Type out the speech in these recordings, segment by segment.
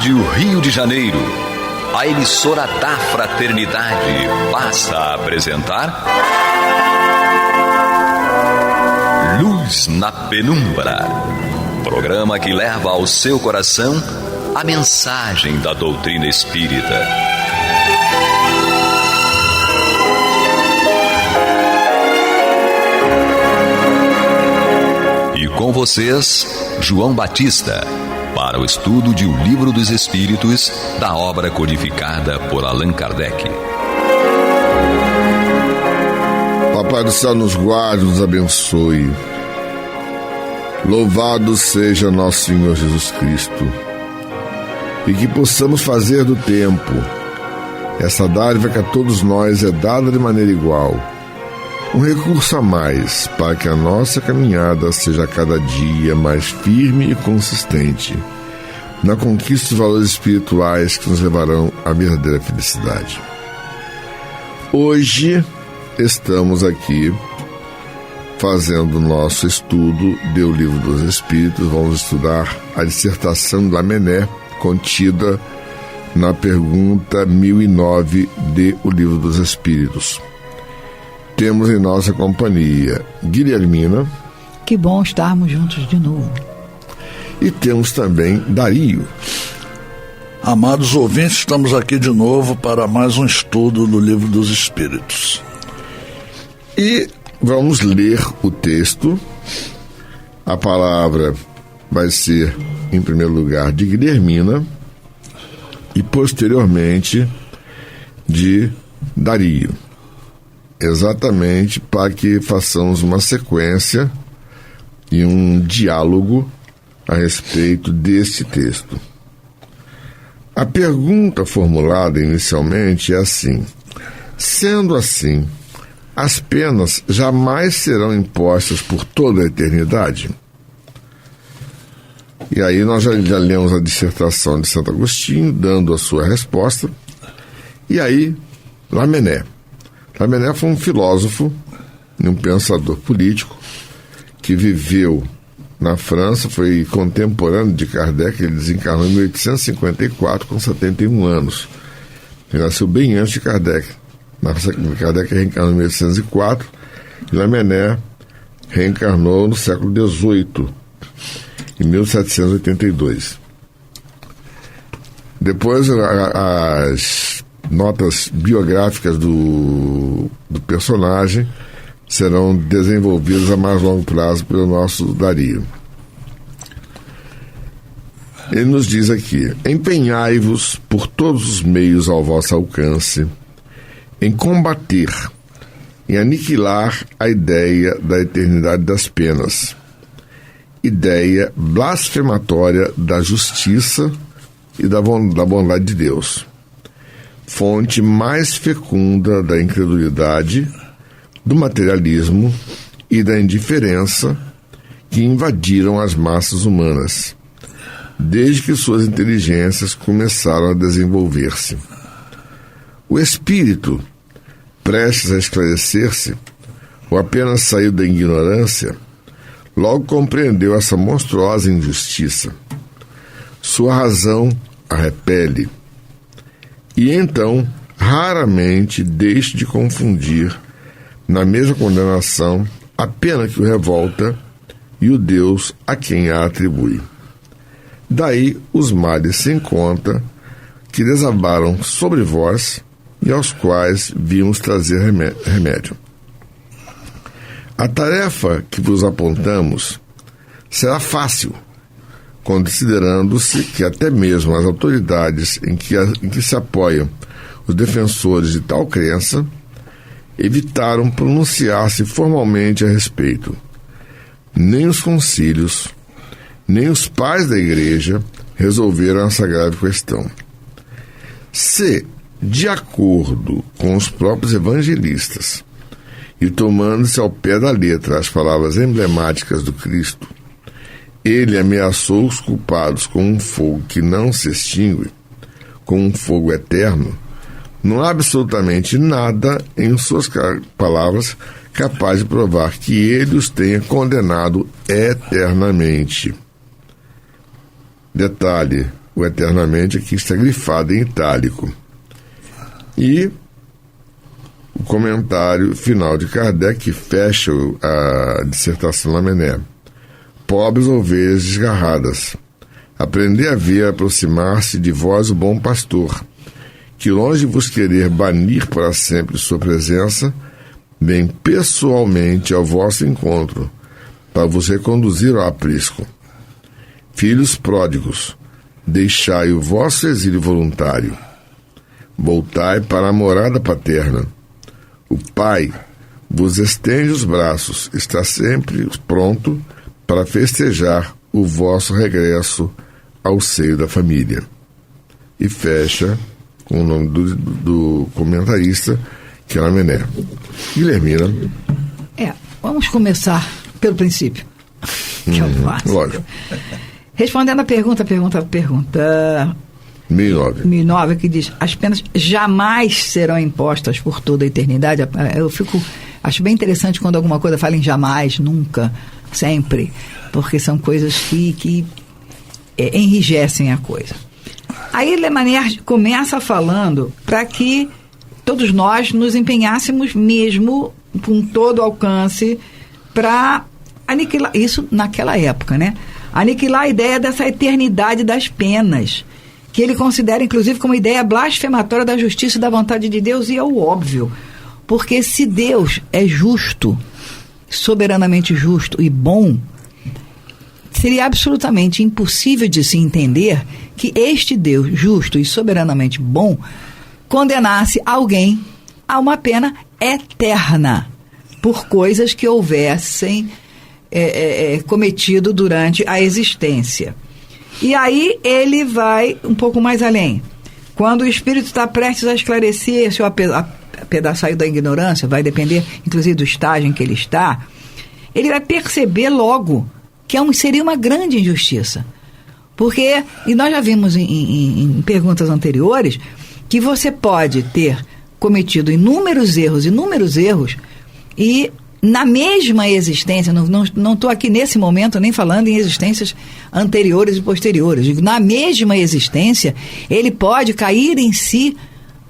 Rádio Rio de Janeiro, a emissora da Fraternidade, passa a apresentar Luz na Penumbra, programa que leva ao seu coração a mensagem da doutrina espírita. E com vocês, João Batista, para o estudo de O Livro dos Espíritos, da obra codificada por Allan Kardec. Papai do céu nos guarde, nos abençoe. Louvado seja nosso Senhor Jesus Cristo. E que possamos fazer do tempo essa dádiva que a todos nós é dada de maneira igual, um recurso a mais para que a nossa caminhada seja a cada dia mais firme e consistente na conquista dos valores espirituais que nos levarão à verdadeira felicidade. Hoje estamos aqui fazendo o nosso estudo do Livro dos Espíritos. Vamos estudar a dissertação de Lamennais, contida na pergunta 1009 de O Livro dos Espíritos. Temos em nossa companhia Guilhermina. Que bom estarmos juntos de novo. E temos também Dario. Amados ouvintes, estamos aqui de novo para mais um estudo do Livro dos Espíritos. E vamos ler o texto. A palavra vai ser, em primeiro lugar, de Guilhermina e, posteriormente, de Dario. Exatamente para que façamos uma sequência e um diálogo a respeito deste texto. A pergunta formulada inicialmente é assim: sendo assim, as penas jamais serão impostas por toda a eternidade? E aí nós já lemos a dissertação de Santo Agostinho, dando a sua resposta. E aí, Lamennais. Lamennais foi um filósofo e um pensador político que viveu na França, foi contemporâneo de Kardec. Ele desencarnou em 1854, com 71 anos. Ele nasceu bem antes de Kardec. Kardec reencarnou em 1804 e Lamennais reencarnou no século XVIII, em 1782. Depois, as notas biográficas do personagem serão desenvolvidas a mais longo prazo pelo nosso Dario. Ele nos diz aqui: empenhai-vos por todos os meios ao vosso alcance em combater, em aniquilar a ideia da eternidade das penas, ideia blasfematória da justiça e da bondade de Deus, fonte mais fecunda da incredulidade, do materialismo e da indiferença que invadiram as massas humanas, desde que suas inteligências começaram a desenvolver-se. O espírito, prestes a esclarecer-se, ou apenas saiu da ignorância, logo compreendeu essa monstruosa injustiça. Sua razão a repele. E então, raramente deixe de confundir, na mesma condenação, a pena que o revolta e o Deus a quem a atribui. Daí os males sem conta que desabaram sobre vós e aos quais vimos trazer remédio. A tarefa que vos apontamos será fácil, considerando-se que até mesmo as autoridades em que se apoiam os defensores de tal crença evitaram pronunciar-se formalmente a respeito. Nem os concílios, nem os pais da Igreja resolveram essa grave questão. Se, de acordo com os próprios evangelistas, e tomando-se ao pé da letra as palavras emblemáticas do Cristo, ele ameaçou os culpados com um fogo que não se extingue, com um fogo eterno, não há absolutamente nada em suas palavras capaz de provar que ele os tenha condenado eternamente. Detalhe: o eternamente aqui está grifado em itálico. E o comentário final de Kardec, que fecha a dissertação Lamennais. Pobres ovelhas desgarradas, aprendei a ver aproximar-se de vós o bom pastor, que longe de vos querer banir para sempre sua presença, vem pessoalmente ao vosso encontro, para vos reconduzir ao aprisco. Filhos pródigos, deixai o vosso exílio voluntário, voltai para a morada paterna. O Pai vos estende os braços, está sempre pronto para festejar o vosso regresso ao seio da família. E fecha com o nome do comentarista, que é Lamennais. Guilhermina. Vamos começar pelo princípio. Que é o básico. Lógico. Respondendo a pergunta. 1009, que diz: as penas jamais serão impostas por toda a eternidade. Acho bem interessante quando alguma coisa fala em jamais, nunca, sempre, porque são coisas que enrijecem a coisa. Aí Lamennais começa falando para que todos nós nos empenhássemos mesmo com todo o alcance para aniquilar, isso naquela época, né? Aniquilar a ideia dessa eternidade das penas, que ele considera, inclusive, como ideia blasfematória da justiça e da vontade de Deus, e é o óbvio. Porque se Deus é justo, soberanamente justo e bom, seria absolutamente impossível de se entender que este Deus justo e soberanamente bom condenasse alguém a uma pena eterna por coisas que houvessem cometido durante a existência. E aí ele vai um pouco mais além. Quando o espírito está prestes a esclarecer-se ou a sair da ignorância, vai depender inclusive do estágio em que ele está, ele vai perceber logo que seria uma grande injustiça. Porque, e nós já vimos em perguntas anteriores, que você pode ter cometido inúmeros erros, e na mesma existência, não estou aqui nesse momento nem falando em existências anteriores e posteriores, digo, na mesma existência, ele pode cair em si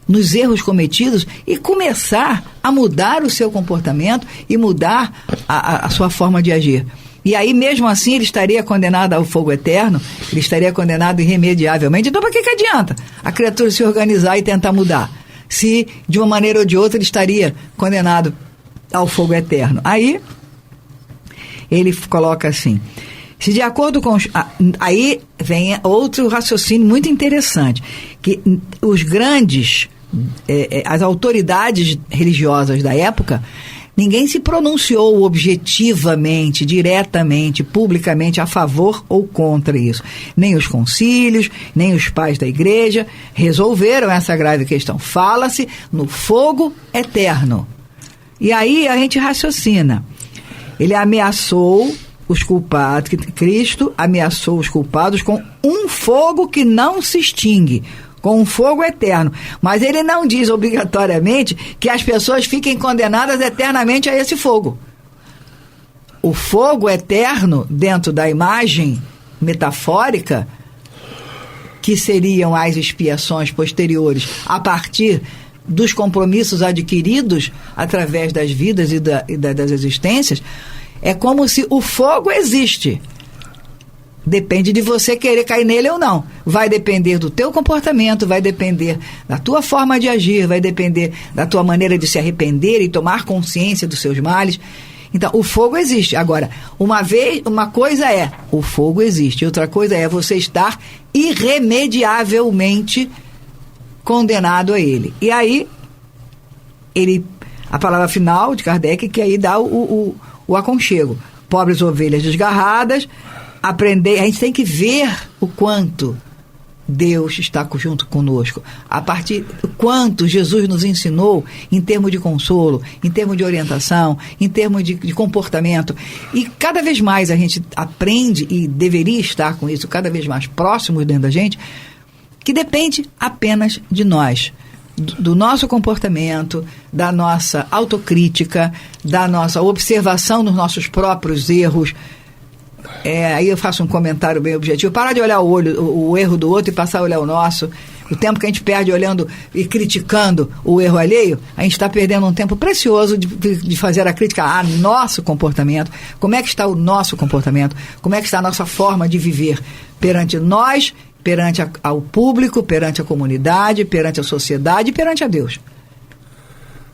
nos erros cometidos e começar a mudar o seu comportamento e mudar a sua forma de agir. E aí, mesmo assim, ele estaria condenado ao fogo eterno, ele estaria condenado irremediavelmente. Então, para que adianta a criatura se organizar e tentar mudar? Se, de uma maneira ou de outra, ele estaria condenado ao fogo eterno. Aí, ele coloca assim: se de acordo com... aí vem outro raciocínio muito interessante, que os grandes... as autoridades religiosas da época, ninguém se pronunciou objetivamente, diretamente, publicamente a favor ou contra isso. Nem os concílios, nem os pais da igreja resolveram essa grave questão. Fala-se no fogo eterno. E aí a gente raciocina. Ele ameaçou os culpados, Cristo ameaçou os culpados com um fogo que não se extingue, com um fogo eterno. Mas ele não diz obrigatoriamente que as pessoas fiquem condenadas eternamente a esse fogo. O fogo eterno, dentro da imagem metafórica, que seriam as expiações posteriores a partir dos compromissos adquiridos através das vidas e das existências, é como se o fogo existe. Depende de você querer cair nele ou não. Vai depender do teu comportamento, vai depender da tua forma de agir, vai depender da tua maneira de se arrepender e tomar consciência dos seus males. Então, o fogo existe. Agora, uma coisa é o fogo existe, outra coisa é você estar irremediavelmente condenado a ele. E aí, a palavra final de Kardec, que aí dá o aconchego. Pobres ovelhas desgarradas, aprender, a gente tem que ver o quanto Deus está junto conosco, a partir do quanto Jesus nos ensinou em termos de consolo, em termos de orientação, em termos de comportamento, e cada vez mais a gente aprende, e deveria estar com isso cada vez mais próximo dentro da gente, que depende apenas de nós, do nosso comportamento, da nossa autocrítica, da nossa observação dos nossos próprios erros. Aí eu faço um comentário bem objetivo, parar de olhar o erro do outro e passar a olhar o nosso. O tempo que a gente perde olhando e criticando o erro alheio, a gente está perdendo um tempo precioso de fazer a crítica a nosso comportamento. Como é que está o nosso comportamento? Como é que está a nossa forma de viver perante nós, perante ao público, perante a comunidade, perante a sociedade e perante a Deus?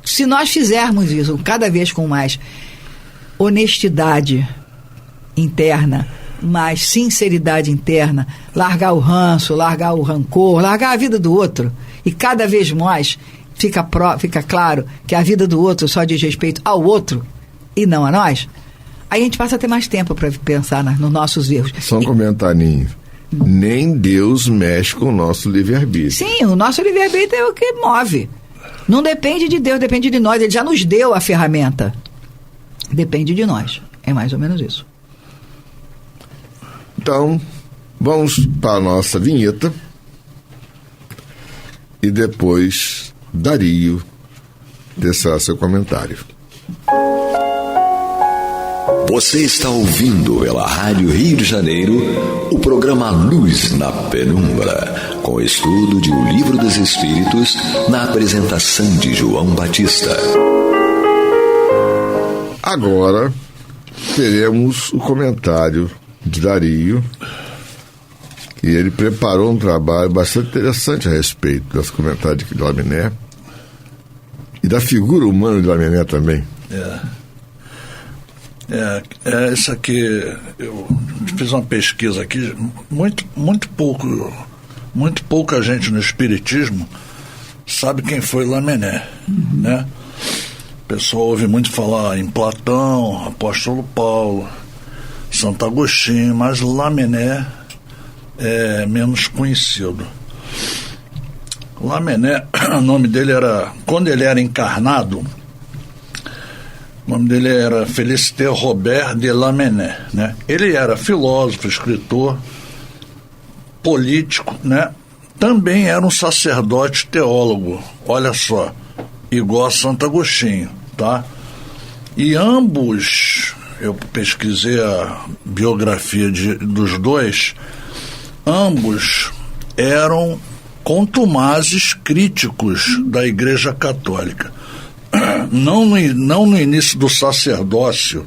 Se nós fizermos isso cada vez com mais honestidade interna, mais sinceridade interna, largar o ranço, largar o rancor, largar a vida do outro, e cada vez mais fica claro que a vida do outro só diz respeito ao outro e não a nós, aí a gente passa a ter mais tempo para pensar nos nossos erros. Só um comentarinho. Nem Deus mexe com o nosso livre-arbítrio. Sim, o nosso livre-arbítrio é o que move. Não depende de Deus, depende de nós. Ele já nos deu a ferramenta. Depende de nós. É mais ou menos isso. Então, vamos para a nossa vinheta e depois Dario descerá seu comentário. Você está ouvindo pela Rádio Rio de Janeiro o programa Luz na Penumbra, com estudo de O Livro dos Espíritos, na apresentação de João Batista. Agora teremos o comentário de Dario, e ele preparou um trabalho bastante interessante a respeito dos comentários de Lamennais e da figura humana de Lamennais também. Isso aqui, eu fiz uma pesquisa aqui, muito pouca gente no Espiritismo sabe quem foi Lamennais, né? O pessoal ouve muito falar em Platão, Apóstolo Paulo, Santo Agostinho, mas Lamennais é menos conhecido. Lamennais, o nome dele era, quando ele era encarnado, o nome dele era Félicité Robert de Lamennais, né? Ele era filósofo, escritor, político, né? Também era um sacerdote teólogo, olha só, igual a Santo Agostinho, tá? E ambos, eu pesquisei a biografia dos dois, ambos eram contumazes críticos da Igreja Católica. Não no início do sacerdócio,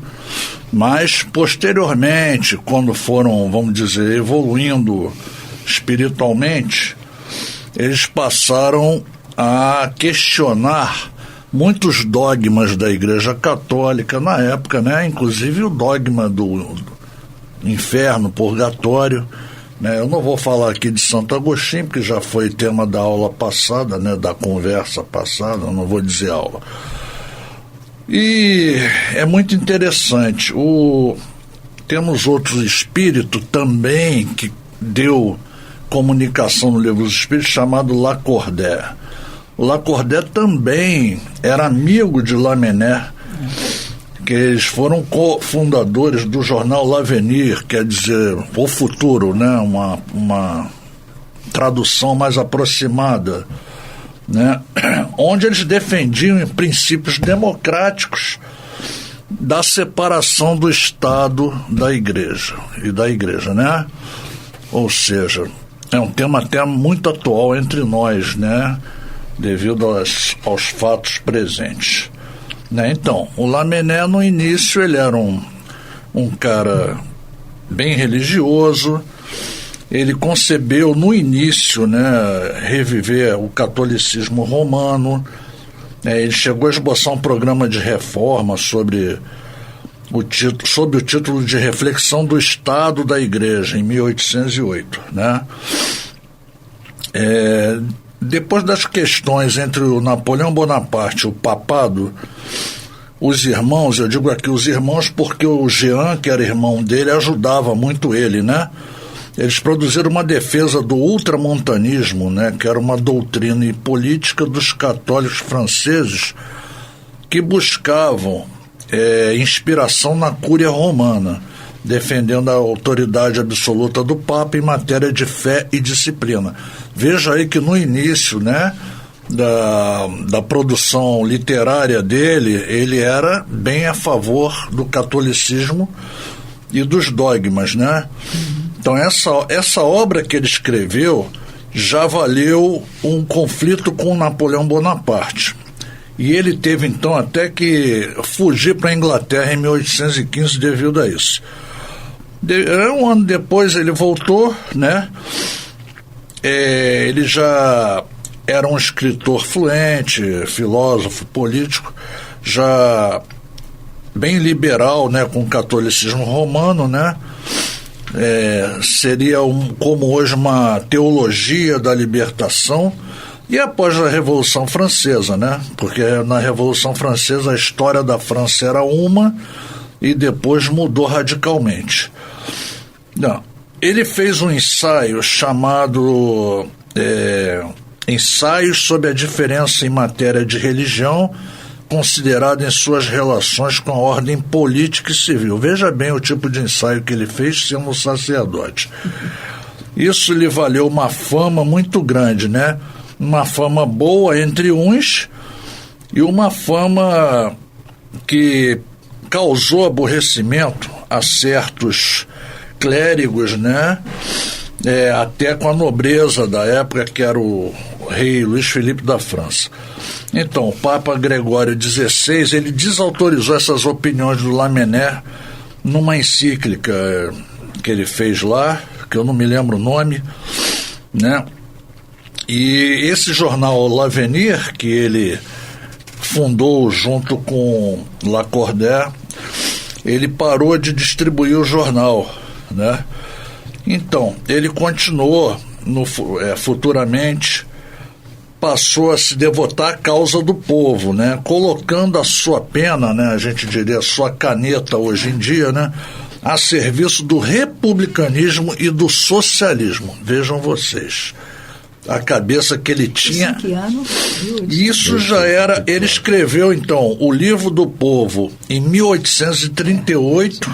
mas posteriormente, quando foram, vamos dizer, evoluindo espiritualmente, eles passaram a questionar muitos dogmas da Igreja Católica na época, né? Inclusive o dogma do inferno, purgatório, né? Eu não vou falar aqui de Santo Agostinho, porque já foi tema da aula passada, né? Da conversa passada, eu não vou dizer aula. E é muito interessante. Temos outro espírito também que deu comunicação no Livro dos Espíritos, chamado Lacordaire. O Lacordaire também era amigo de Lamennais, que eles foram cofundadores do jornal L'Avenir, quer dizer, O Futuro, né? Uma tradução mais aproximada, né? Onde eles defendiam princípios democráticos da separação do Estado da Igreja e da Igreja, né? Ou seja, é um tema até muito atual entre nós, né? Devido aos fatos presentes, né? Então, o Lamennais no início ele era um cara bem religioso. Ele concebeu no início, né, reviver o catolicismo romano. Ele chegou a esboçar um programa de reforma sob o título de Reflexão do Estado da Igreja, em 1808, né? Depois das questões entre o Napoleão Bonaparte e o papado, os irmãos, eu digo aqui os irmãos porque o Jean, que era irmão dele, ajudava muito ele, né? Eles produziram uma defesa do ultramontanismo, né? Que era uma doutrina e política dos católicos franceses que buscavam inspiração na Cúria Romana, defendendo a autoridade absoluta do Papa em matéria de fé e disciplina. Veja aí que no início, né, da produção literária dele, ele era bem a favor do catolicismo e dos dogmas, né? Então essa obra que ele escreveu já valeu um conflito com Napoleão Bonaparte. E ele teve então até que fugir para a Inglaterra em 1815 devido a isso. Um ano depois ele voltou, né? Ele já era um escritor fluente, filósofo, político, já bem liberal, né, com o catolicismo romano, né? Seria como hoje uma teologia da libertação. E após a Revolução Francesa, né? Porque na Revolução Francesa a história da França era uma e depois mudou radicalmente. Não, ele fez um ensaio chamado Ensaios sobre a diferença em matéria de religião, considerado em suas relações com a ordem política e civil. Veja bem o tipo de ensaio que ele fez sendo sacerdote. Isso lhe valeu uma fama muito grande, né? Uma fama boa entre uns e uma fama que causou aborrecimento a certos clérigos, né? Até com a nobreza da época, que era o rei Luís Felipe da França. Então, o Papa Gregório XVI, ele desautorizou essas opiniões do Lamennais numa encíclica que ele fez lá, que eu não me lembro o nome, né? E esse jornal L'Avenir, que ele fundou junto com Lacordaire, ele parou de distribuir o jornal, né? Então, ele continuou futuramente, passou a se devotar à causa do povo, né? Colocando a sua pena, né? A gente diria a sua caneta hoje em dia, né? A serviço do republicanismo e do socialismo. Vejam vocês a cabeça que ele tinha. Que ano? Isso já era. Ele escreveu então o Livro do Povo em 1838,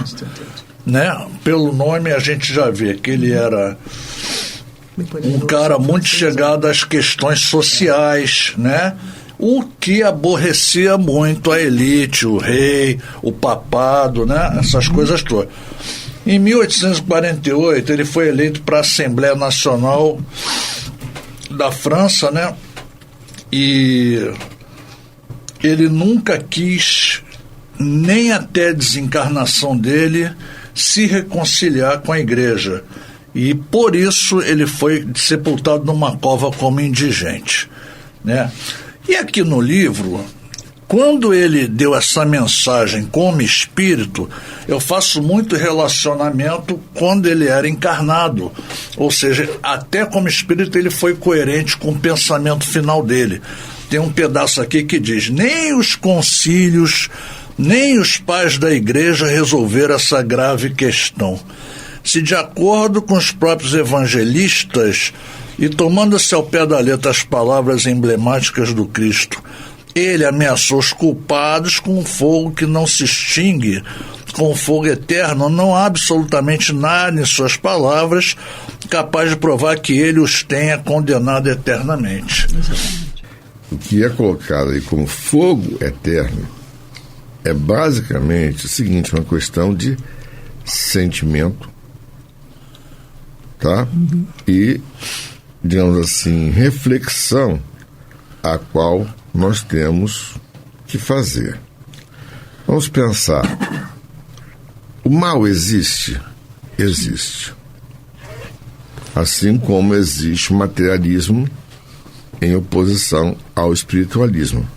né? Pelo nome a gente já vê que ele era um cara muito chegado às questões sociais, né? O que aborrecia muito a elite, o rei, o papado, né? Essas coisas todas. Em 1848 ele foi eleito para a Assembleia Nacional da França, né? E ele nunca quis, nem até a desencarnação dele, se reconciliar com a igreja. E por isso ele foi sepultado numa cova como indigente, né? E aqui no livro, quando ele deu essa mensagem como espírito, eu faço muito relacionamento quando ele era encarnado. Ou seja, até como espírito ele foi coerente com o pensamento final dele. Tem um pedaço aqui que diz: nem os concílios, nem os pais da igreja resolveram essa grave questão. Se de acordo com os próprios evangelistas, e tomando-se ao pé da letra as palavras emblemáticas do Cristo, ele ameaçou os culpados com um fogo que não se extingue, com um fogo eterno, não há absolutamente nada em suas palavras capaz de provar que ele os tenha condenado eternamente. O que é colocado aí como fogo eterno é basicamente o seguinte, uma questão de sentimento, tá? E, digamos assim, reflexão a qual nós temos que fazer. Vamos pensar. O mal existe? Existe. Assim como existe o materialismo em oposição ao espiritualismo.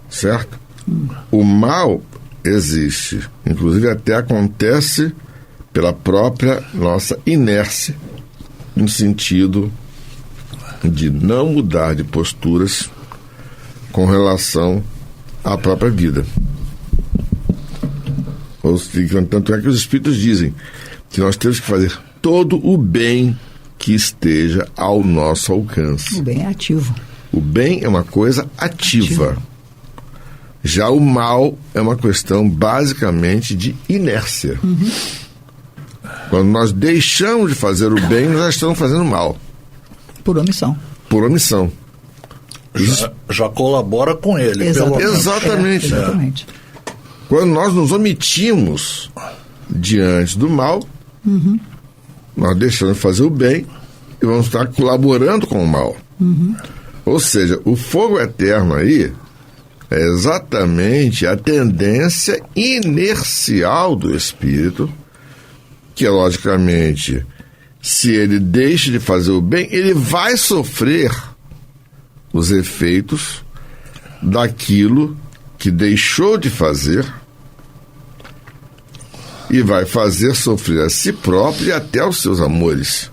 Certo? O mal existe. Inclusive até acontece pela própria nossa inércia, no sentido de não mudar de posturas com relação à própria vida. Tanto é que os espíritos dizem que nós temos que fazer todo o bem que esteja ao nosso alcance. O bem é ativo. O bem é uma coisa ativa. Já o mal é uma questão basicamente de inércia. Quando nós deixamos de fazer o bem, nós já estamos fazendo mal. Por omissão. Por omissão. Já colabora com ele. Exatamente. Exatamente. Exatamente. Quando nós nos omitimos diante do mal, nós deixamos de fazer o bem e vamos estar colaborando com o mal. Ou seja, o fogo eterno aí é exatamente a tendência inercial do espírito, que logicamente, se ele deixa de fazer o bem, ele vai sofrer os efeitos daquilo que deixou de fazer e vai fazer sofrer a si próprio e até os seus amores.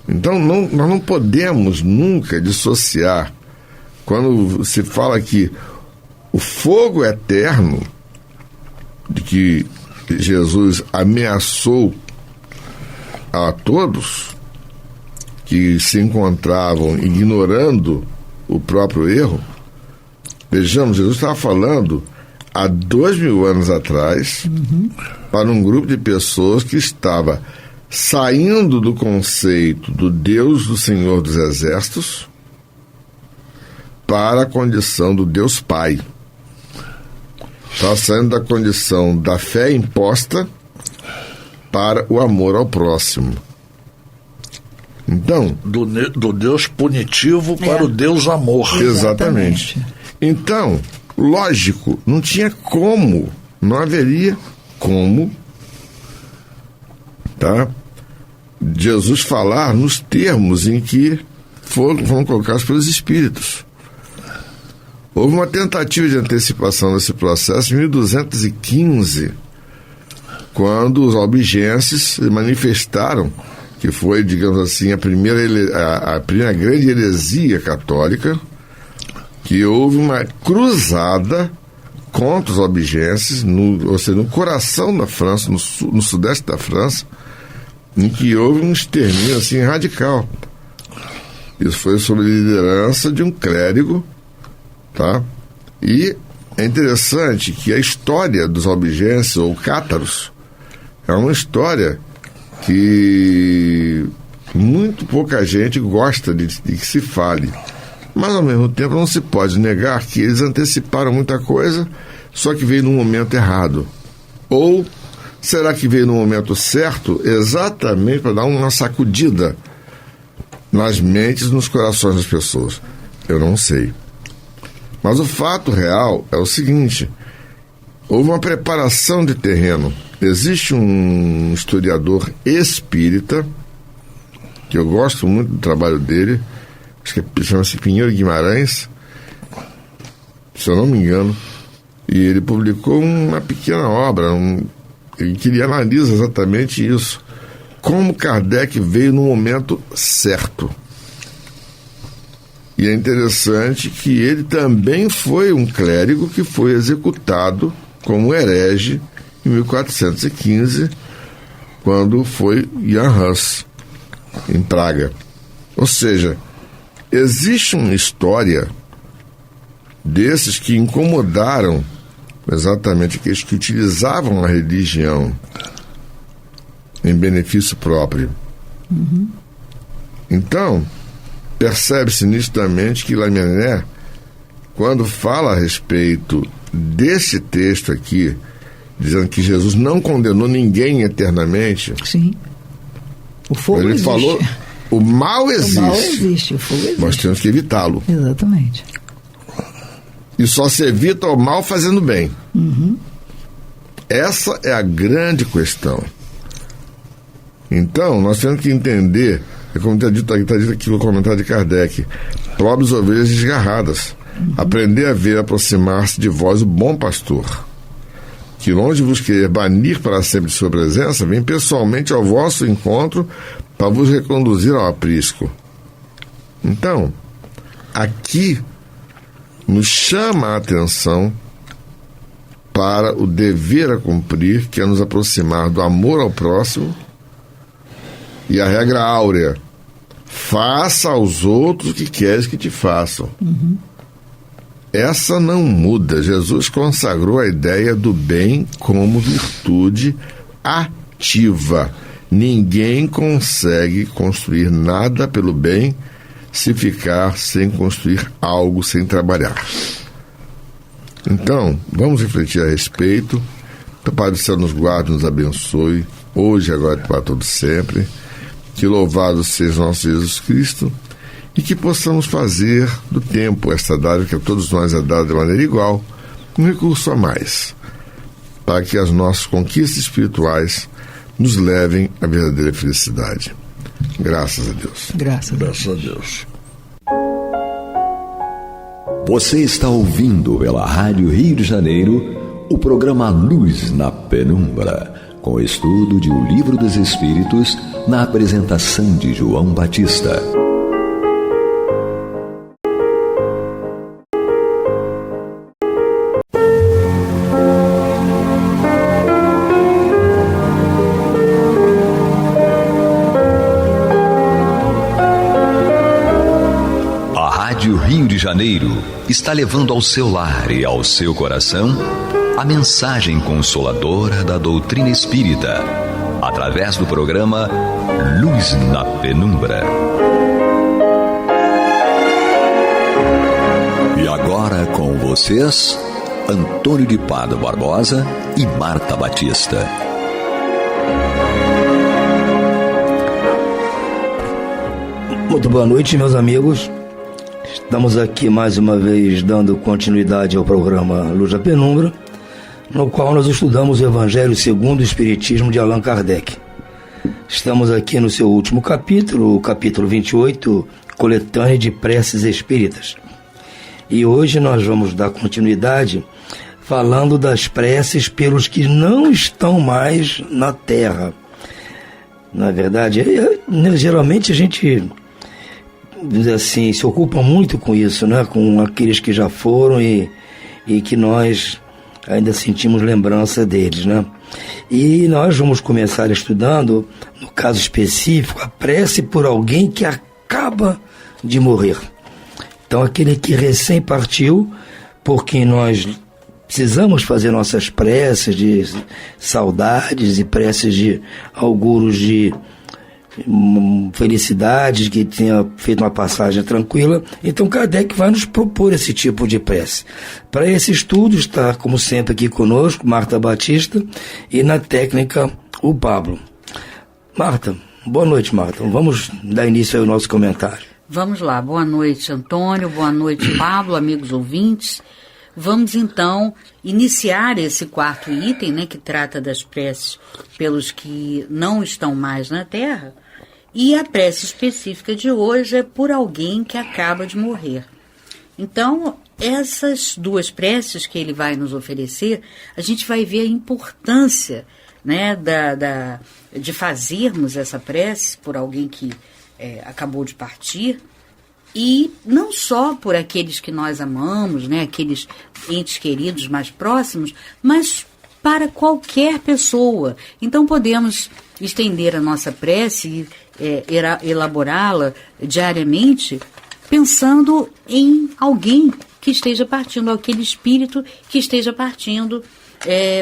Então, nós não podemos nunca dissociar, quando se fala que o fogo eterno, de que Jesus ameaçou a todos que se encontravam ignorando o próprio erro. Vejamos, Jesus estava falando há 2000 anos atrás para um grupo de pessoas que estava saindo do conceito do Deus do Senhor dos Exércitos para a condição do Deus Pai. Está saindo da condição da fé imposta para o amor ao próximo. Então, do Deus punitivo para o Deus amor. Exatamente. Então, lógico, não tinha como, não haveria como, tá? Jesus falar nos termos em que foram colocados pelos Espíritos. Houve uma tentativa de antecipação desse processo em 1215, quando os albigenses se manifestaram, que foi, digamos assim, a primeira grande heresia católica, que houve uma cruzada contra os albigenses, ou seja, no coração da França, no sudeste da França, em que houve um extermínio assim radical. Isso foi sob a liderança de um clérigo, tá? E é interessante que a história dos albigenses ou cátaros é uma história que muito pouca gente gosta de que se fale, mas ao mesmo tempo não se pode negar que eles anteciparam muita coisa, só que veio no momento errado. Ou será que veio no momento certo, exatamente para dar uma sacudida nas mentes, nos corações das pessoas? Eu não sei. Mas o fato real é o seguinte: houve uma preparação de terreno. Existe um historiador espírita, que eu gosto muito do trabalho dele, acho que chama-se Pinheiro Guimarães, se eu não me engano, e ele publicou uma pequena obra, em que ele analisa exatamente isso, como Kardec veio no momento certo. E é interessante que ele também foi um clérigo que foi executado como herege em 1415, quando foi Jan Hus, em Praga. Ou seja, existe uma história desses que incomodaram exatamente aqueles que utilizavam a religião em benefício próprio. Então, percebe-se nitidamente que Lamennais, quando fala a respeito desse texto aqui, dizendo que Jesus não condenou ninguém eternamente. Sim. O fogo ele existe. Falou, o mal existe. O mal existe, o fogo existe. Nós temos que evitá-lo. Exatamente. E só se evita o mal fazendo bem. Essa é a grande questão. Então, nós temos que entender, como está dito aqui no comentário de Kardec, pobres ovelhas desgarradas. Aprender a ver aproximar-se de vós o bom pastor, que longe de vos querer banir para sempre de sua presença, vem pessoalmente ao vosso encontro para vos reconduzir ao aprisco. Então, aqui nos chama a atenção para o dever a cumprir, que é nos aproximar do amor ao próximo, e a regra áurea: faça aos outros o que queres que te façam. Essa não muda. Jesus consagrou a ideia do bem como virtude ativa. Ninguém consegue construir nada pelo bem se ficar sem construir algo, sem trabalhar. Então, vamos refletir a respeito. Que o Pai do Céu nos guarde, nos abençoe, hoje, agora e para todo sempre. Que louvado seja nosso Jesus Cristo e que possamos fazer do tempo esta dádiva que a todos nós é dada de maneira igual, um recurso a mais, para que as nossas conquistas espirituais nos levem à verdadeira felicidade. Graças a Deus. Graças a Deus. Você está ouvindo pela Rádio Rio de Janeiro o programa Luz na Penumbra, com o estudo de O Livro dos Espíritos, na apresentação de João Batista. A Rádio Rio de Janeiro está levando ao seu lar e ao seu coração a mensagem consoladora da doutrina espírita, através do programa Luz na Penumbra. E agora com vocês, Antônio de Pádua Barbosa e Marta Batista. Muito boa noite, meus amigos. Estamos aqui mais uma vez dando continuidade ao programa Luz na Penumbra, no qual nós estudamos o Evangelho segundo o Espiritismo de Allan Kardec. Estamos aqui no seu último capítulo, o capítulo 28, Coletânea de Preces Espíritas. E hoje nós vamos dar continuidade falando das preces pelos que não estão mais na Terra. Na verdade, geralmente a gente, assim, se ocupa muito com isso, né? Com aqueles que já foram e que nós ainda sentimos lembrança deles, né? E nós vamos começar estudando, no caso específico, a prece por alguém que acaba de morrer. Então, aquele que recém partiu, por quem nós precisamos fazer nossas preces de saudades e preces de auguros de felicidade, que tenha feito uma passagem tranquila. Então Kardec vai nos propor esse tipo de prece. Para esse estudo está, como sempre, aqui conosco Marta Batista e na técnica o Pablo. Marta, boa noite, Marta. Vamos dar início ao nosso comentário. Vamos lá, boa noite, Antônio, boa noite, Pablo, amigos ouvintes. Vamos então iniciar esse quarto item, né, que trata das preces pelos que não estão mais na Terra. E a prece específica de hoje é por alguém que acaba de morrer. Então, essas duas preces que ele vai nos oferecer, a gente vai ver a importância, né, de fazermos essa prece por alguém que acabou de partir, e não só por aqueles que nós amamos, né, aqueles entes queridos mais próximos, mas para qualquer pessoa. Então podemos estender a nossa prece e elaborá-la diariamente pensando em alguém que esteja partindo, aquele espírito que esteja partindo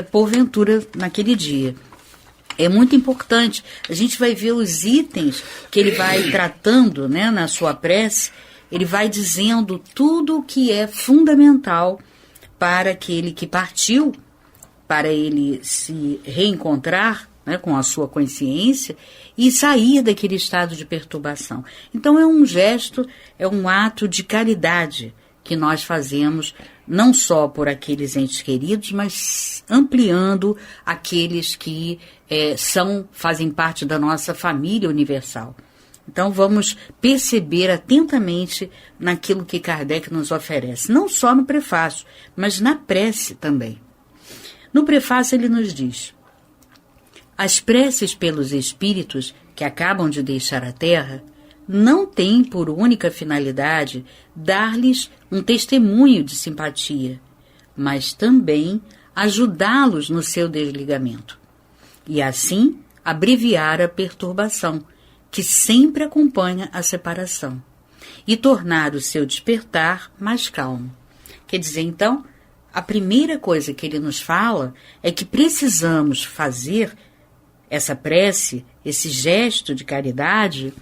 porventura naquele dia. É muito importante. A gente vai ver os itens que ele vai tratando, né, na sua prece. Ele vai dizendo tudo o que é fundamental para aquele que partiu, para ele se reencontrar, né, com a sua consciência e sair daquele estado de perturbação. Então é um gesto, é um ato de caridade que nós fazemos não só por aqueles entes queridos, mas ampliando aqueles que fazem parte da nossa família universal. Então vamos perceber atentamente naquilo que Kardec nos oferece, não só no prefácio, mas na prece também. No prefácio ele nos diz: as preces pelos espíritos que acabam de deixar a Terra não têm por única finalidade dar-lhes um testemunho de simpatia, mas também ajudá-los no seu desligamento, e assim abreviar a perturbação que sempre acompanha a separação, e tornar o seu despertar mais calmo. Quer dizer, então, a primeira coisa que ele nos fala é que precisamos fazer essa prece, esse gesto de caridade,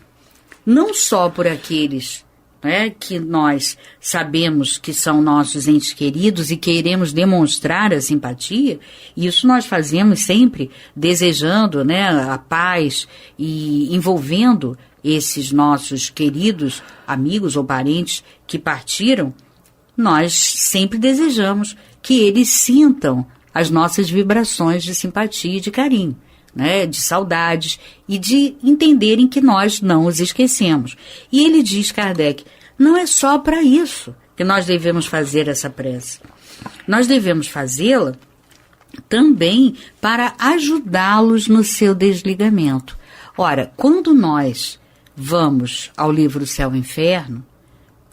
não só por aqueles né, que nós sabemos que são nossos entes queridos e queremos demonstrar a simpatia, e isso nós fazemos sempre desejando, né, a paz e envolvendo esses nossos queridos amigos ou parentes que partiram, nós sempre desejamos que eles sintam as nossas vibrações de simpatia e de carinho, né, de saudades e de entenderem que nós não os esquecemos. E ele diz, Kardec, não é só para isso que nós devemos fazer essa prece. Nós devemos fazê-la também para ajudá-los no seu desligamento. Ora, quando nós vamos ao livro Céu e Inferno,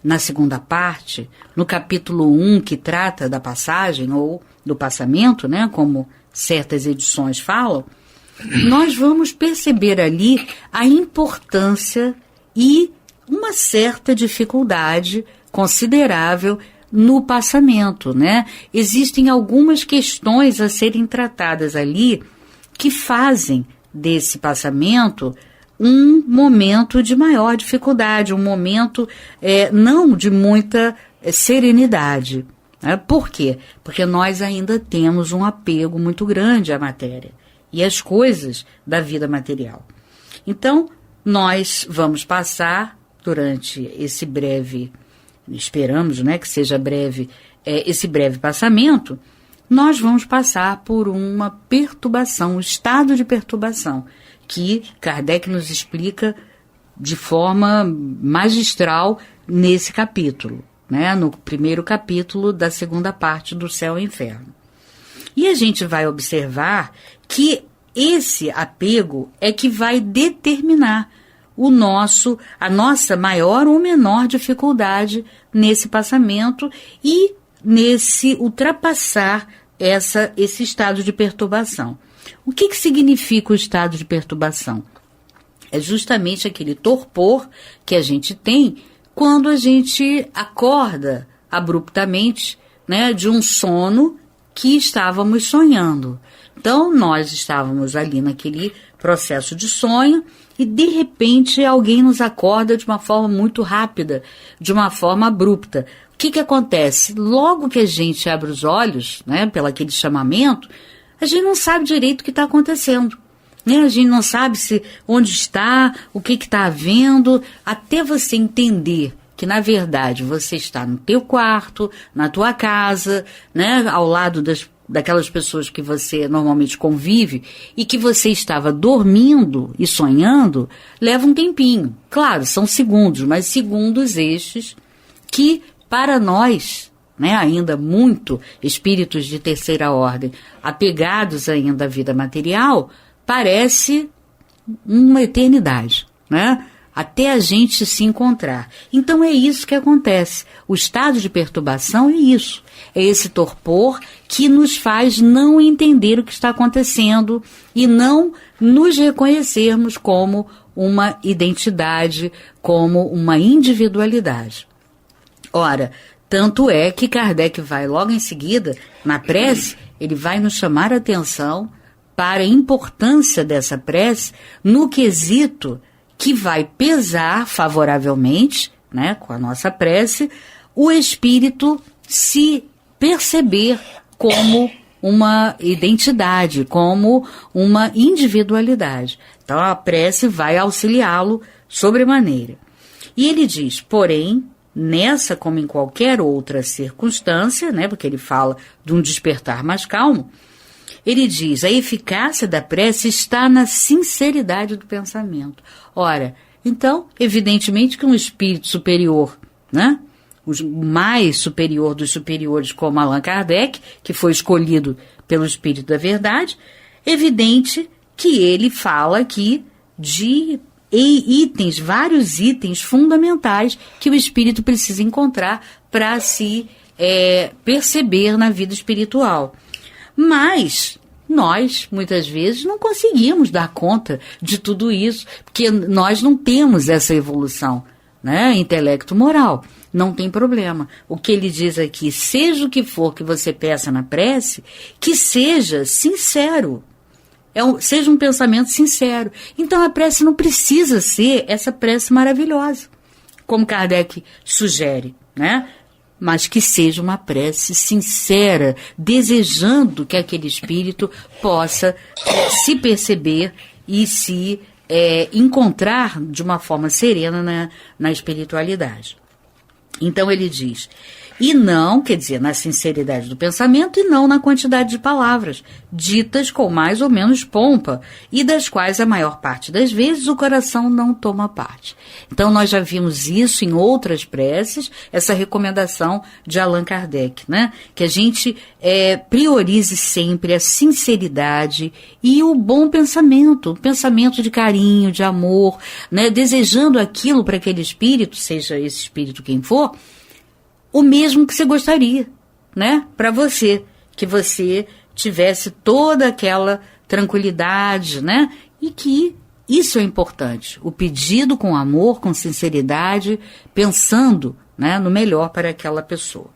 na segunda parte, no capítulo 1, que trata da passagem ou do passamento, né, como certas edições falam, nós vamos perceber ali a importância e uma certa dificuldade considerável no passamento, né? Existem algumas questões a serem tratadas ali que fazem desse passamento um momento de maior dificuldade, um momento não de muita serenidade. Né? Por quê? Porque nós ainda temos um apego muito grande à matéria e às coisas da vida material. Então, nós vamos passar durante esse breve, esperamos, né, que seja breve, esse breve passamento, nós vamos passar por uma perturbação, um estado de perturbação, que Kardec nos explica de forma magistral nesse capítulo, né, no primeiro capítulo da segunda parte do Céu e Inferno. E a gente vai observar que esse apego é que vai determinar a nossa maior ou menor dificuldade nesse passamento e nesse ultrapassar esse estado de perturbação. O que significa o estado de perturbação? É justamente aquele torpor que a gente tem quando a gente acorda abruptamente, né, de um sono que estávamos sonhando. Então, nós estávamos ali naquele processo de sonho e, de repente, alguém nos acorda de uma forma muito rápida, de uma forma abrupta. O que acontece? Logo que a gente abre os olhos, né, pelo aquele chamamento, a gente não sabe direito o que está acontecendo. Né? A gente não sabe onde está, o que está havendo, até você entender que, na verdade, você está no teu quarto, na tua casa, né, ao lado daquelas pessoas que você normalmente convive e que você estava dormindo e sonhando, leva um tempinho. Claro, são segundos, mas segundos estes que, para nós, né, ainda muito espíritos de terceira ordem, apegados ainda à vida material, parece uma eternidade, né? Até a gente se encontrar. Então é isso que acontece. O estado de perturbação é isso. É esse torpor que nos faz não entender o que está acontecendo e não nos reconhecermos como uma identidade, como uma individualidade. Ora, tanto é que Kardec vai logo em seguida, na prece, ele vai nos chamar a atenção para a importância dessa prece no quesito que vai pesar favoravelmente, né, com a nossa prece, o espírito se perceber como uma identidade, como uma individualidade. Então a prece vai auxiliá-lo sobremaneira. E ele diz, porém, nessa como em qualquer outra circunstância, né, porque ele fala de um despertar mais calmo, ele diz, a eficácia da prece está na sinceridade do pensamento. Ora, então, evidentemente que um espírito superior, né, o mais superior dos superiores, como Allan Kardec, que foi escolhido pelo Espírito da Verdade, evidente que ele fala aqui de itens, vários itens fundamentais que o espírito precisa encontrar para se perceber na vida espiritual. Mas nós, muitas vezes, não conseguimos dar conta de tudo isso, porque nós não temos essa evolução, né, intelecto-moral. Não tem problema. O que ele diz aqui, seja o que for que você peça na prece, que seja sincero. Seja um pensamento sincero. Então a prece não precisa ser essa prece maravilhosa. como Kardec sugere, né? Mas que seja uma prece sincera, desejando que aquele espírito possa se perceber e se encontrar de uma forma serena na espiritualidade. Então ele diz, e não, quer dizer, na sinceridade do pensamento e não na quantidade de palavras, ditas com mais ou menos pompa, e das quais a maior parte das vezes o coração não toma parte. Então nós já vimos isso em outras preces, essa recomendação de Allan Kardec, né? Que a gente priorize sempre a sinceridade e o bom pensamento, o pensamento de carinho, de amor, né? Desejando aquilo para aquele espírito, seja esse espírito quem for, o mesmo que você gostaria, né? Para você, que você tivesse toda aquela tranquilidade, né? E que isso é importante, o pedido com amor, com sinceridade, pensando, né, no melhor para aquela pessoa.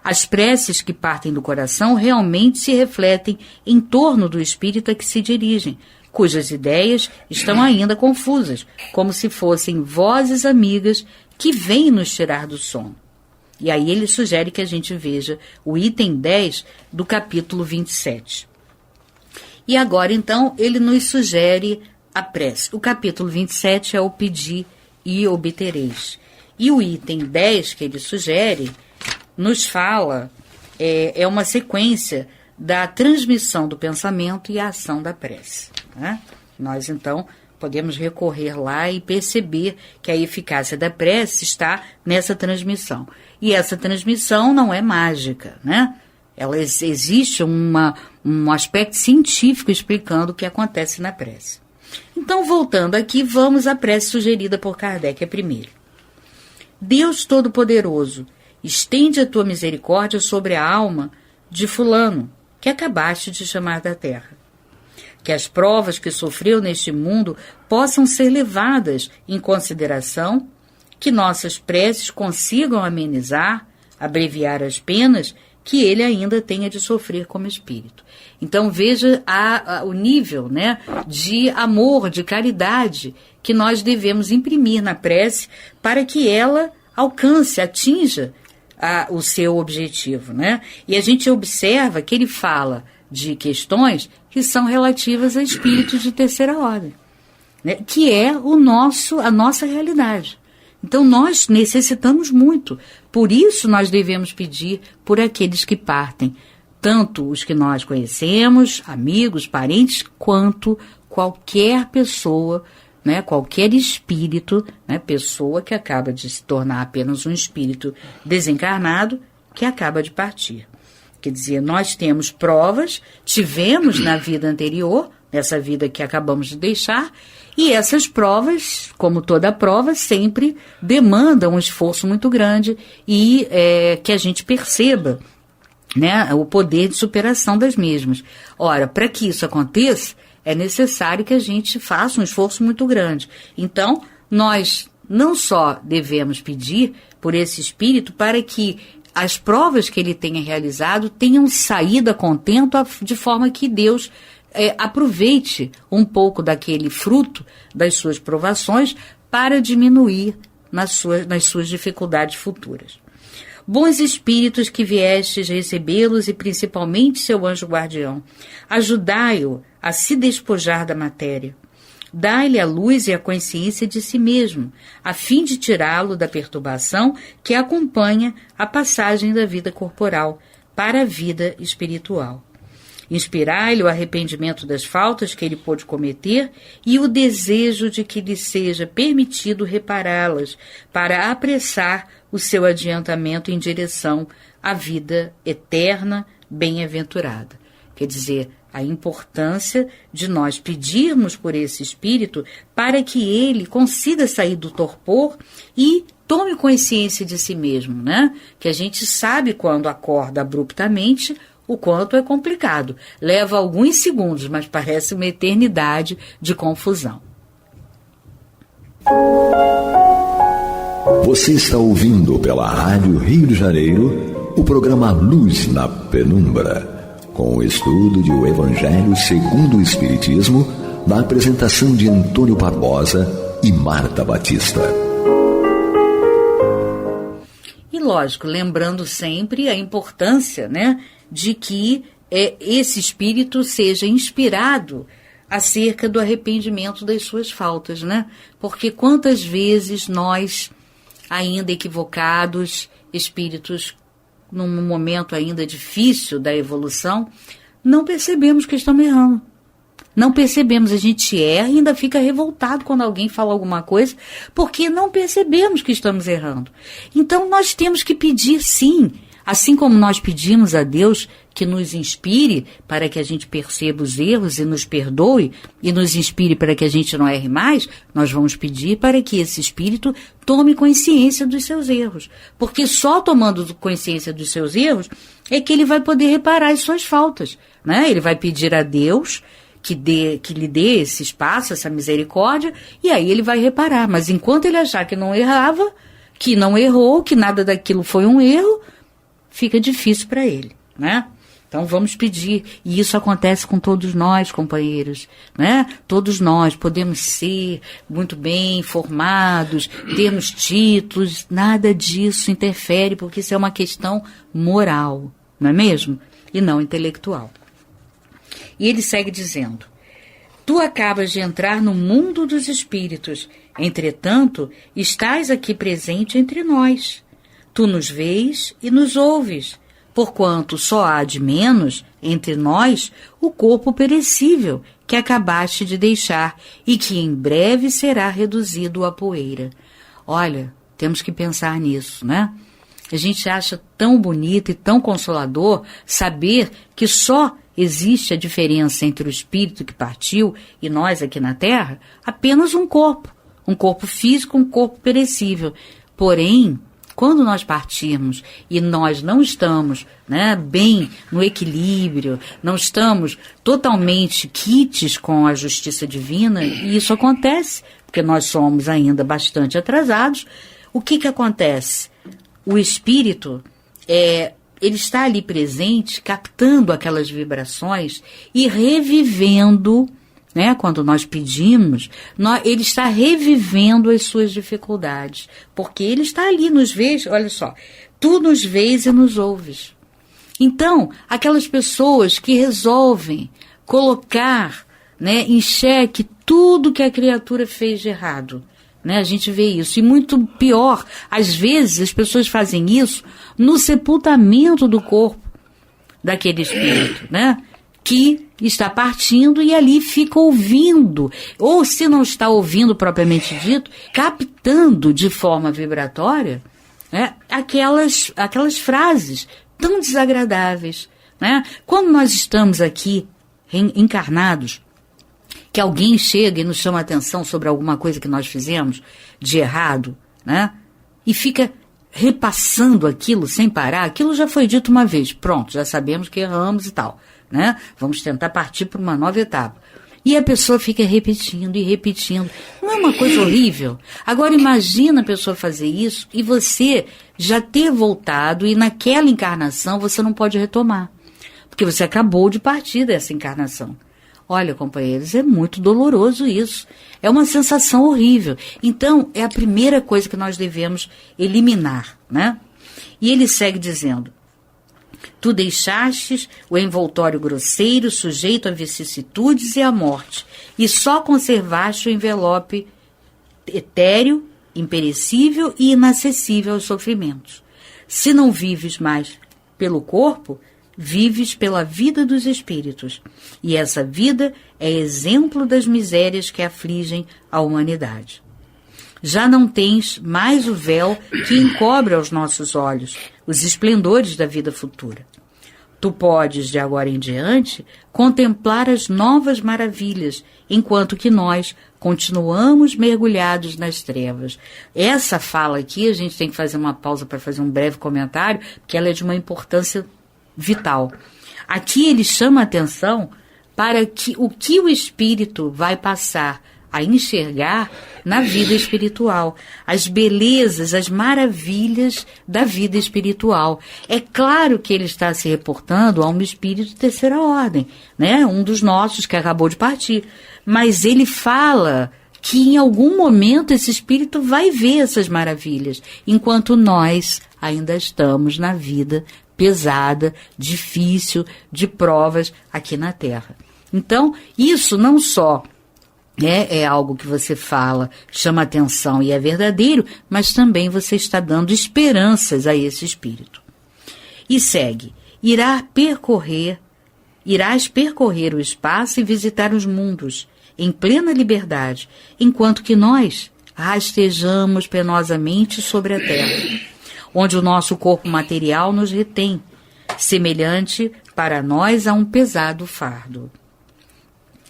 As preces que partem do coração realmente se refletem em torno do espírito a que se dirigem, cujas ideias estão ainda confusas, como se fossem vozes amigas que vêm nos tirar do sono. E aí ele sugere que a gente veja o item 10 do capítulo 27. E agora, então, ele nos sugere a prece. O capítulo 27 é o pedir e obtereis. E o item 10 que ele sugere nos fala, é uma sequência da transmissão do pensamento e a ação da prece, né? Nós, então, podemos recorrer lá e perceber que a eficácia da prece está nessa transmissão. E essa transmissão não é mágica, né? Existe um aspecto científico explicando o que acontece na prece. Então, voltando aqui, vamos à prece sugerida por Kardec, a primeira. Deus Todo-Poderoso, estende a tua misericórdia sobre a alma de fulano, que acabaste de chamar da terra. Que as provas que sofreu neste mundo possam ser levadas em consideração, que nossas preces consigam amenizar, abreviar as penas que ele ainda tenha de sofrer como espírito. Então veja o nível, né, de amor, de caridade que nós devemos imprimir na prece para que ela alcance, atinja o seu objetivo, né? E a gente observa que ele fala de questões que são relativas a espíritos de terceira ordem, né, que é a nossa realidade. Então nós necessitamos muito, por isso nós devemos pedir por aqueles que partem, tanto os que nós conhecemos, amigos, parentes, quanto qualquer pessoa, né, qualquer espírito, né, pessoa que acaba de se tornar apenas um espírito desencarnado que acaba de partir. Quer dizer, nós temos provas, tivemos na vida anterior, nessa vida que acabamos de deixar, e essas provas, como toda prova, sempre demandam um esforço muito grande e que a gente perceba, né, o poder de superação das mesmas. Ora, para que isso aconteça, é necessário que a gente faça um esforço muito grande. Então, nós não só devemos pedir por esse espírito para que as provas que ele tenha realizado tenham saído a contento, de forma que Deus aproveite um pouco daquele fruto das suas provações para diminuir nas suas dificuldades futuras. Bons espíritos que viestes recebê-los e principalmente seu anjo guardião, ajudai-o a se despojar da matéria. Dai-lhe a luz e a consciência de si mesmo, a fim de tirá-lo da perturbação que acompanha a passagem da vida corporal para a vida espiritual. Inspirai-lhe o arrependimento das faltas que ele pôde cometer e o desejo de que lhe seja permitido repará-las para apressar o seu adiantamento em direção à vida eterna, bem-aventurada. Quer dizer, a importância de nós pedirmos por esse espírito para que ele consiga sair do torpor e tome consciência de si mesmo, né? Que a gente sabe quando acorda abruptamente o quanto é complicado. Leva alguns segundos, mas parece uma eternidade de confusão. Você está ouvindo pela Rádio Rio de Janeiro o programa Luz na Penumbra, com o estudo de O Evangelho segundo o Espiritismo, na apresentação de Antônio Barbosa e Marta Batista. lógico, lembrando sempre a importância, né, de que esse espírito seja inspirado acerca do arrependimento das suas faltas, né? Porque quantas vezes nós, ainda equivocados, espíritos num momento ainda difícil da evolução, não percebemos que estamos errando. Não percebemos, a gente erra e ainda fica revoltado quando alguém fala alguma coisa, porque não percebemos que estamos errando. Então nós temos que pedir sim, assim como nós pedimos a Deus que nos inspire para que a gente perceba os erros e nos perdoe, e nos inspire para que a gente não erre mais, nós vamos pedir para que esse espírito tome consciência dos seus erros. Porque só tomando consciência dos seus erros é que ele vai poder reparar as suas faltas, né? Ele vai pedir a Deus que lhe dê esse espaço, essa misericórdia, e aí ele vai reparar. Mas enquanto ele achar que não errava, que não errou, que nada daquilo foi um erro, fica difícil para ele, né? Então vamos pedir, e isso acontece com todos nós, companheiros, né? Todos nós podemos ser muito bem formados, termos títulos, nada disso interfere, porque isso é uma questão moral, não é mesmo? E não intelectual. E ele segue dizendo: tu acabas de entrar no mundo dos espíritos, entretanto, estás aqui presente entre nós. Tu nos vês e nos ouves, porquanto só há de menos entre nós o corpo perecível que acabaste de deixar e que em breve será reduzido a poeira. Olha, temos que pensar nisso, né? A gente acha tão bonito e tão consolador saber que só existe a diferença entre o espírito que partiu e nós aqui na Terra, apenas um corpo físico, um corpo perecível. Porém, quando nós partirmos e nós não estamos, né, bem no equilíbrio, não estamos totalmente quites com a justiça divina, e isso acontece, porque nós somos ainda bastante atrasados, o que acontece? O espírito, ele está ali presente, captando aquelas vibrações e revivendo, né, quando nós pedimos, ele está revivendo as suas dificuldades, porque ele está ali, nos vê, olha só, tu nos vês e nos ouves. Então, aquelas pessoas que resolvem colocar, né, em xeque tudo que a criatura fez de errado, né, a gente vê isso, e muito pior, às vezes as pessoas fazem isso no sepultamento do corpo daquele espírito, né, que está partindo e ali fica ouvindo, ou se não está ouvindo propriamente dito, captando de forma vibratória, né, aquelas frases tão desagradáveis, né? Quando nós estamos aqui encarnados, que alguém chega e nos chama a atenção sobre alguma coisa que nós fizemos de errado, né? E fica repassando aquilo sem parar, aquilo já foi dito uma vez, pronto, já sabemos que erramos e tal, né? Vamos tentar partir para uma nova etapa. E a pessoa fica repetindo e repetindo. Não é uma coisa horrível? Agora imagina a pessoa fazer isso e você já ter voltado e naquela encarnação você não pode retomar, porque você acabou de partir dessa encarnação. Olha, companheiros, é muito doloroso isso. É uma sensação horrível. Então, é a primeira coisa que nós devemos eliminar, né? E ele segue dizendo: tu deixastes o envoltório grosseiro, sujeito a vicissitudes e à morte, e só conservaste o envelope etéreo, imperecível e inacessível aos sofrimentos. Se não vives mais pelo corpo, vives pela vida dos espíritos, e essa vida é exemplo das misérias que afligem a humanidade. Já não tens mais o véu que encobre aos nossos olhos os esplendores da vida futura. Tu podes, de agora em diante, contemplar as novas maravilhas, enquanto que nós continuamos mergulhados nas trevas. Essa fala aqui, a gente tem que fazer uma pausa para fazer um breve comentário, porque ela é de uma importância vital. Aqui ele chama a atenção para que o espírito vai passar a enxergar na vida espiritual, as belezas, as maravilhas da vida espiritual. É claro que ele está se reportando a um espírito de terceira ordem, né? Um dos nossos que acabou de partir. Mas ele fala que em algum momento esse espírito vai ver essas maravilhas, enquanto nós ainda estamos na vida pesada, difícil, de provas aqui na Terra. Então, isso não só é algo que você fala, chama atenção e é verdadeiro, mas também você está dando esperanças a esse espírito. E segue, irás percorrer o espaço e visitar os mundos, em plena liberdade, enquanto que nós rastejamos penosamente sobre a terra, onde o nosso corpo material nos retém, semelhante para nós a um pesado fardo.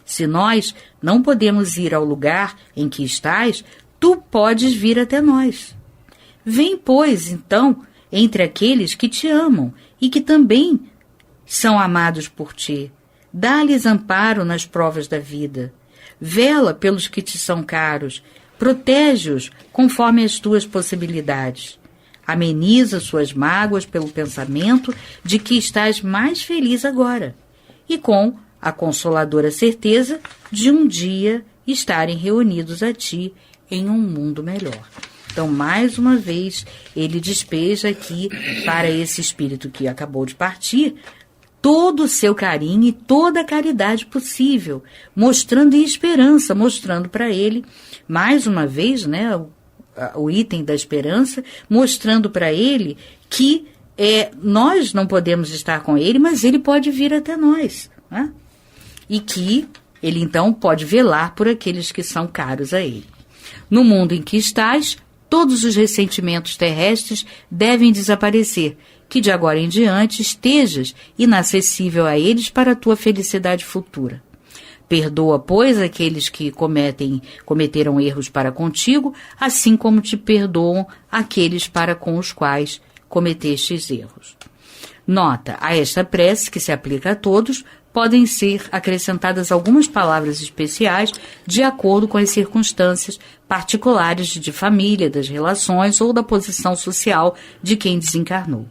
Se nós não podemos ir ao lugar em que estás, tu podes vir até nós. Vem, pois, então, entre aqueles que te amam e que também são amados por ti. Dá-lhes amparo nas provas da vida. Vela pelos que te são caros. Protege-os conforme as tuas possibilidades. Ameniza suas mágoas pelo pensamento de que estás mais feliz agora e com a consoladora certeza de um dia estarem reunidos a ti em um mundo melhor. Então, mais uma vez, ele despeja aqui para esse espírito que acabou de partir todo o seu carinho e toda a caridade possível, mostrando esperança, mostrando para ele, mais uma vez, né, o item da esperança, mostrando para ele que nós não podemos estar com ele, mas ele pode vir até nós, né? E que ele então pode velar por aqueles que são caros a ele. No mundo em que estás, todos os ressentimentos terrestres devem desaparecer, que de agora em diante estejas inacessível a eles para a tua felicidade futura. Perdoa, pois, aqueles que cometeram erros para contigo, assim como te perdoam aqueles para com os quais cometestes erros. Nota, a esta prece, que se aplica a todos, podem ser acrescentadas algumas palavras especiais de acordo com as circunstâncias particulares de família, das relações ou da posição social de quem desencarnou.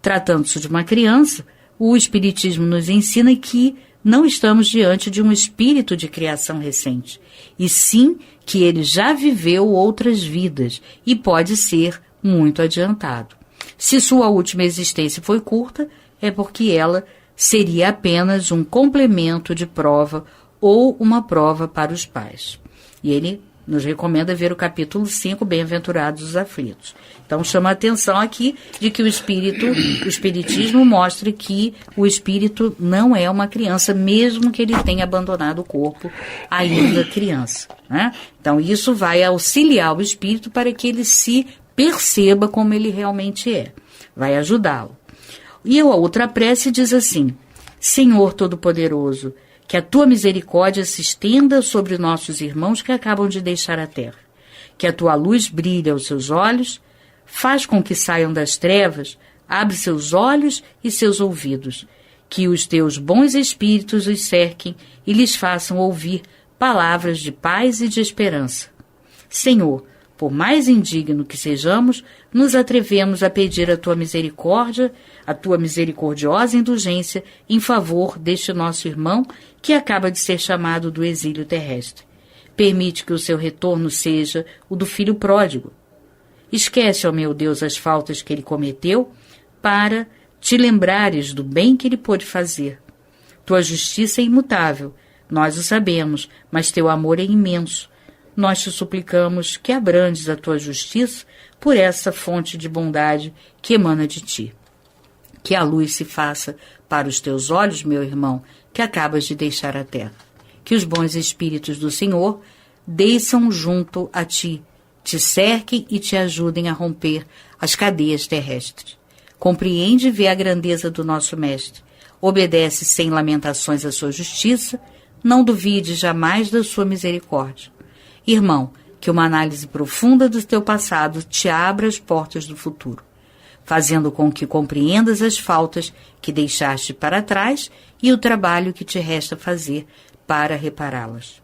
Tratando-se de uma criança, o Espiritismo nos ensina que não estamos diante de um espírito de criação recente, e sim que ele já viveu outras vidas e pode ser muito adiantado. Se sua última existência foi curta, é porque ela seria apenas um complemento de prova ou uma prova para os pais. E ele nos recomenda ver o capítulo 5, Bem-aventurados os aflitos. Então chama a atenção aqui de que o Espiritismo mostra que o espírito não é uma criança, mesmo que ele tenha abandonado o corpo ainda criança, né? Então isso vai auxiliar o espírito para que ele se perceba como ele realmente é. Vai ajudá-lo. E a outra prece diz assim: Senhor Todo-Poderoso, que a tua misericórdia se estenda sobre nossos irmãos que acabam de deixar a terra. Que a tua luz brilhe aos seus olhos, faz com que saiam das trevas, abre seus olhos e seus ouvidos. Que os teus bons espíritos os cerquem e lhes façam ouvir palavras de paz e de esperança. Senhor, por mais indigno que sejamos, nos atrevemos a pedir a tua misericórdia, a tua misericordiosa indulgência em favor deste nosso irmão que acaba de ser chamado do exílio terrestre. Permite que o seu retorno seja o do filho pródigo. Esquece, ó meu Deus, as faltas que ele cometeu para te lembrares do bem que ele pôde fazer. Tua justiça é imutável, nós o sabemos, mas teu amor é imenso. Nós te suplicamos que abrandes a tua justiça por essa fonte de bondade que emana de ti. Que a luz se faça para os teus olhos, meu irmão, que acabas de deixar a terra. Que os bons espíritos do Senhor desçam junto a ti, te cerquem e te ajudem a romper as cadeias terrestres. Compreende e vê a grandeza do nosso Mestre. Obedece sem lamentações à sua justiça, não duvide jamais da sua misericórdia. Irmão, que uma análise profunda do teu passado te abra as portas do futuro, fazendo com que compreendas as faltas que deixaste para trás e o trabalho que te resta fazer para repará-las.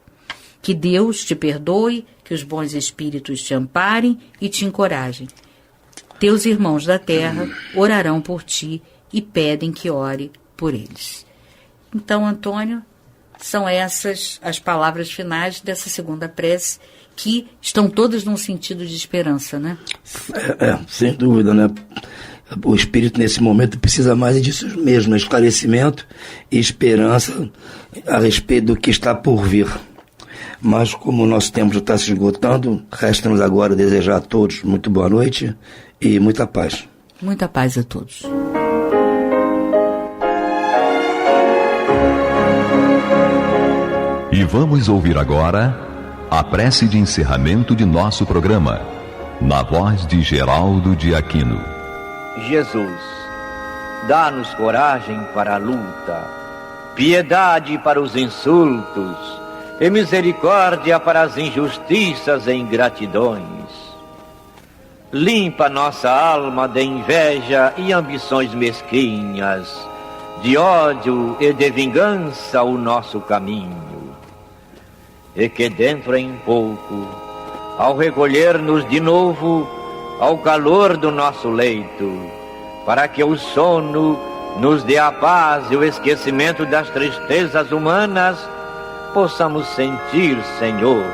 Que Deus te perdoe, que os bons espíritos te amparem e te encorajem. Teus irmãos da terra orarão por ti e pedem que ore por eles. Então, Antônio, são essas as palavras finais dessa segunda prece que estão todas num sentido de esperança, né? Sem dúvida, né? O espírito nesse momento precisa mais disso mesmo, esclarecimento e esperança a respeito do que está por vir. Mas como o nosso tempo já está se esgotando, resta-nos agora desejar a todos muito boa noite e muita paz. Muita paz a todos. E vamos ouvir agora a prece de encerramento de nosso programa, na voz de Geraldo de Aquino. Jesus, dá-nos coragem para a luta, piedade para os insultos e misericórdia para as injustiças e ingratidões. Limpa nossa alma de inveja e ambições mesquinhas, de ódio e de vingança o nosso caminho. E que dentro em pouco, ao recolher-nos de novo ao calor do nosso leito, para que o sono nos dê a paz e o esquecimento das tristezas humanas, possamos sentir, Senhor,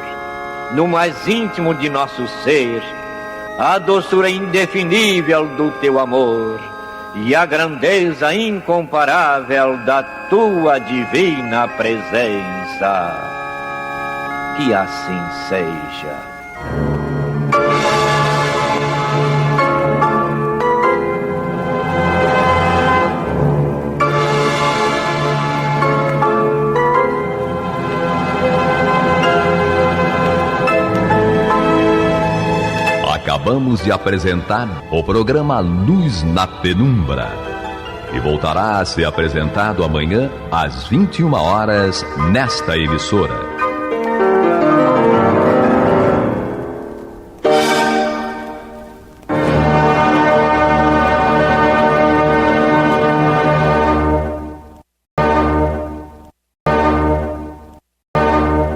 no mais íntimo de nosso ser, a doçura indefinível do Teu amor e a grandeza incomparável da Tua divina presença. Que assim seja. Acabamos de apresentar o programa Luz na Penumbra, e voltará a ser apresentado amanhã às 21 horas nesta emissora.